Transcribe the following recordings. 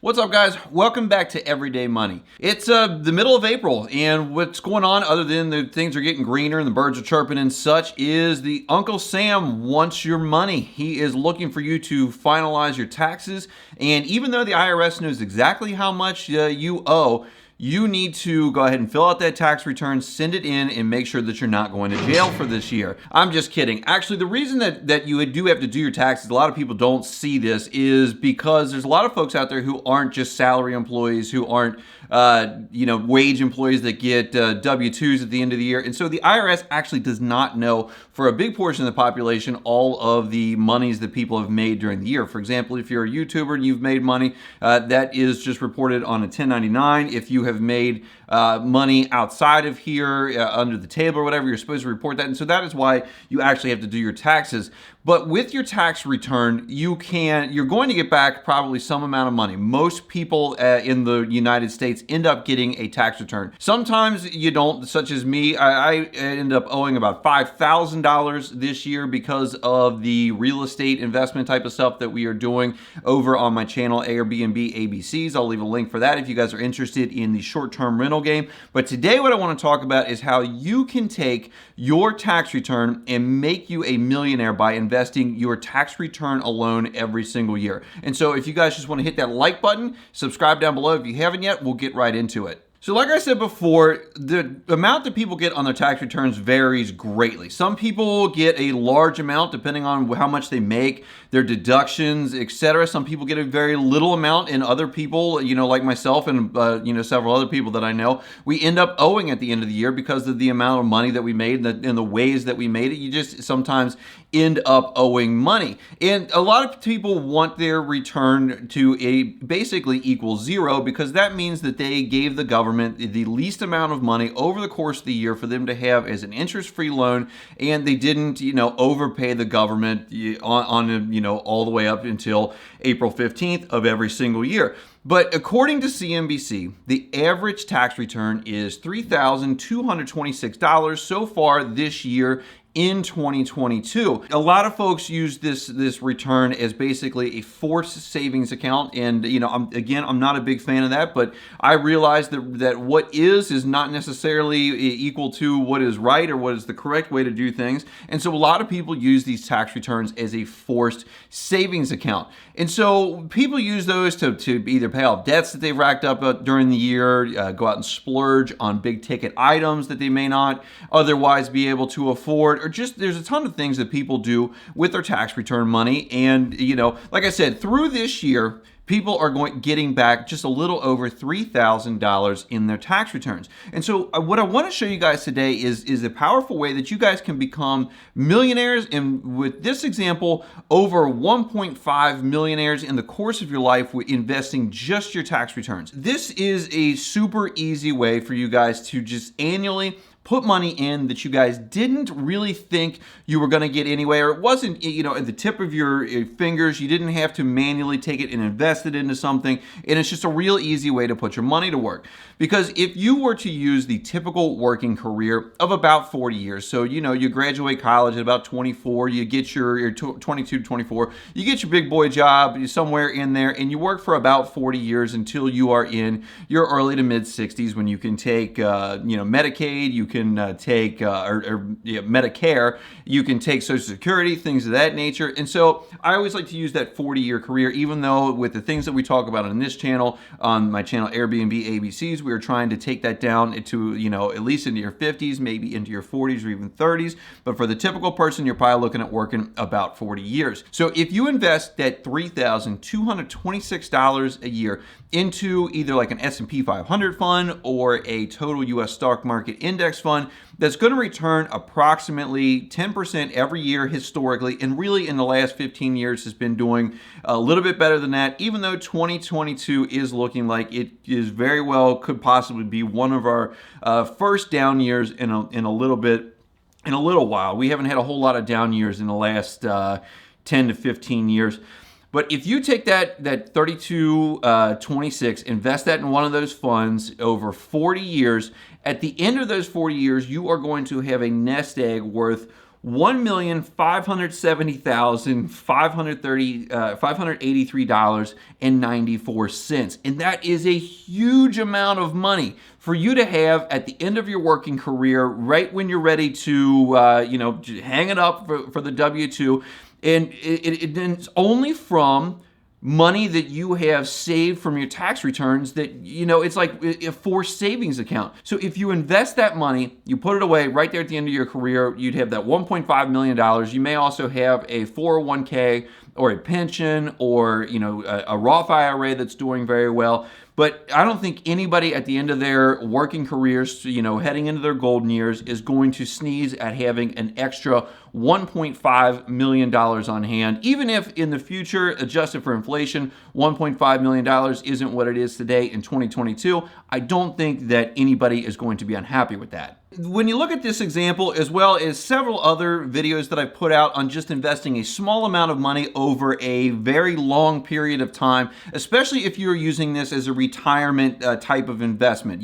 What's up, guys? Welcome back to Everyday Money. It's the middle of April, and what's going on other than the things are getting greener and the birds are chirping and such is the Uncle Sam wants your money. He is looking for you to finalize your taxes, and even though the IRS knows exactly how much you owe, you need to go ahead and fill out that tax return, send it in, and make sure that you're not going to jail for this year. I'm just kidding. Actually, the reason that you do have to do your taxes, a lot of people don't see this, is because there's a lot of folks out there who aren't just salary employees, who aren't wage employees that get W-2s at the end of the year. And so the IRS actually does not know, for a big portion of the population, all of the monies that people have made during the year. For example, if you're a YouTuber and you've made money, that is just reported on a 1099. If you have made money outside of here, under the table or whatever, you're supposed to report that. And so that is why you actually have to do your taxes. But with your tax return, you're going to get back probably some amount of money. Most people in the United States end up getting a tax return. Sometimes you don't, such as me. I end up owing about $5,000 this year because of the real estate investment type of stuff that we are doing over on my channel, Airbnb ABCs. I'll leave a link for that if you guys are interested in the short-term rental game. But today what I want to talk about is how you can take your tax return and make you a millionaire by investing your tax return alone every single year. And so if you guys just want to hit that like button, subscribe down below if you haven't yet, we'll get right into it. So like I said before, the amount that people get on their tax returns varies greatly. Some people get a large amount depending on how much they make, their deductions, etc. Some people get a very little amount, and other people, like myself and several other people that I know, we end up owing at the end of the year because of the amount of money that we made and the ways that we made it. You just sometimes end up owing money. And a lot of people want their return to basically equal zero, because that means that they gave the government the least amount of money over the course of the year for them to have as an interest-free loan, and they didn't, overpay the government on all the way up until April 15th of every single year. But according to CNBC, the average tax return is $3,226 so far this year in 2022. A lot of folks use this return as basically a forced savings account, and I'm not a big fan of that, but I realize that what is not necessarily equal to what is right or what is the correct way to do things. And so a lot of people use these tax returns as a forced savings account. And so people use those to either pay off debts that they've racked up during the year, go out and splurge on big ticket items that they may not otherwise be able to afford, or just there's a ton of things that people do with their tax return money. And like I said, through this year, people are getting back just a little over $3,000 in their tax returns. And so what I want to show you guys today is a powerful way that you guys can become millionaires, and with this example, over 1.5 millionaires in the course of your life with investing just your tax returns. This is a super easy way for you guys to just annually put money in that you guys didn't really think you were going to get anyway, or it wasn't, at the tip of your fingers. You didn't have to manually take it and invest it into something, and it's just a real easy way to put your money to work. Because if you were to use the typical working career of about 40 years, so you graduate college at about 24, you get your 22 to 24, you get your big boy job somewhere in there, and you work for about 40 years until you are in your early to mid 60s, when you can take Medicaid, you can take Medicare, you can take Social Security, things of that nature. And so I always like to use that 40-year career, even though with the things that we talk about on this channel, on my channel Airbnb ABCs, we are trying to take that down to at least into your 50s, maybe into your 40s or even 30s. But for the typical person, you're probably looking at working about 40 years. So if you invest that $3,226 a year into either like an S&P 500 fund or a total US stock market index fund, that's going to return approximately 10% every year historically, and really in the last 15 years has been doing a little bit better than that, even though 2022 is looking like it is very well could possibly be one of our first down years in a little while. We haven't had a whole lot of down years in the last 10 to 15 years. But if you take that 3226, invest that in one of those funds over 40 years, at the end of those 40 years, you are going to have a nest egg worth $1,570,583.94. And that is a huge amount of money for you to have at the end of your working career, right when you're ready to, hang it up for the W-2. And it's only from money that you have saved from your tax returns that, it's like a forced savings account. So if you invest that money, you put it away right there at the end of your career, you'd have that $1.5 million. You may also have a 401k or a pension or, a Roth IRA that's doing very well. But I don't think anybody at the end of their working careers, heading into their golden years, is going to sneeze at having an extra $1.5 million on hand. Even if in the future, adjusted for inflation, $1.5 million isn't what it is today in 2022, I don't think that anybody is going to be unhappy with that. When you look at this example, as well as several other videos that I've put out on just investing a small amount of money over a very long period of time, especially if you're using this as a retirement type of investment.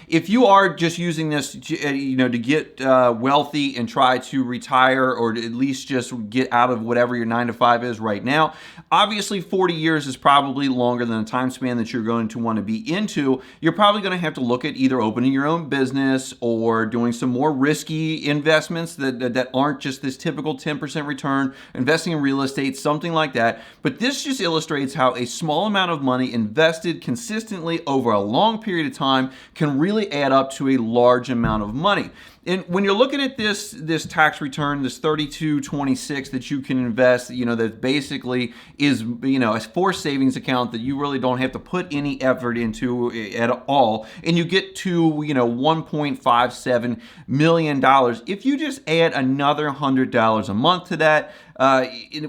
If you are just using this to get wealthy and try to retire, or to at least just get out of whatever your 9-to-5 is right now, obviously 40 years is probably longer than the time span that you're going to want to be into. You're probably going to have to look at either opening your own business or doing some more risky investments that aren't just this typical 10% return, investing in real estate, something like that. But this just illustrates how a small amount of money invested consistently over a long period of time can really add up to a large amount of money. And when you're looking at this tax return, this 3226 that you can invest, that basically is, a forced savings account that you really don't have to put any effort into at all, and you get to, $1.57 million. If you just add another $100 a month to that,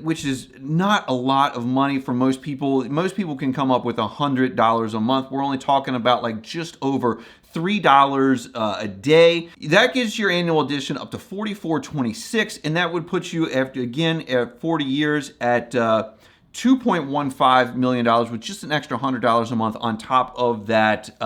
which is not a lot of money for most people. Most people can come up with $100 a month. We're only talking about like just over $3 a day. That gives your annual addition up to $44.26, and that would put you at 40 years at $2.15 million, with just an extra $100 a month on top of that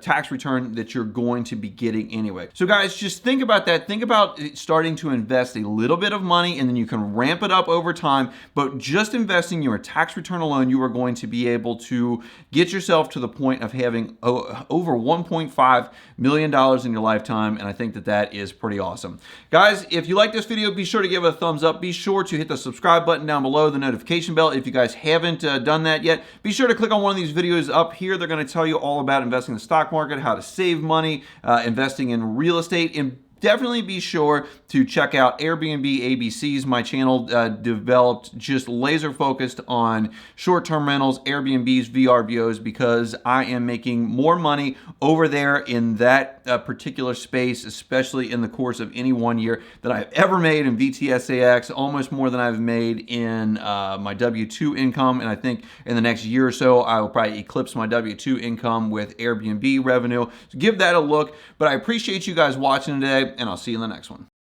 tax return that you're going to be getting anyway. So guys, just think about that. Think about starting to invest a little bit of money, and then you can ramp it up over time. But just investing your tax return alone, you are going to be able to get yourself to the point of having over $1.5 million in your lifetime, and I think that is pretty awesome. Guys, if you like this video, be sure to give it a thumbs up. Be sure to hit the subscribe button down below, the notification bell. If you guys haven't done that yet, be sure to click on one of these videos up here. They're going to tell you all about investing in the stock market, how to save money, investing in real estate, and definitely be sure to check out Airbnb ABCs. My channel developed just laser focused on short-term rentals, Airbnbs, VRBOs, because I am making more money over there in that particular space, especially in the course of any 1 year, that I've ever made in VTSAX, almost more than I've made in my W-2 income. And I think in the next year or so, I will probably eclipse my W-2 income with Airbnb revenue. So give that a look. But I appreciate you guys watching today, and I'll see you in the next one.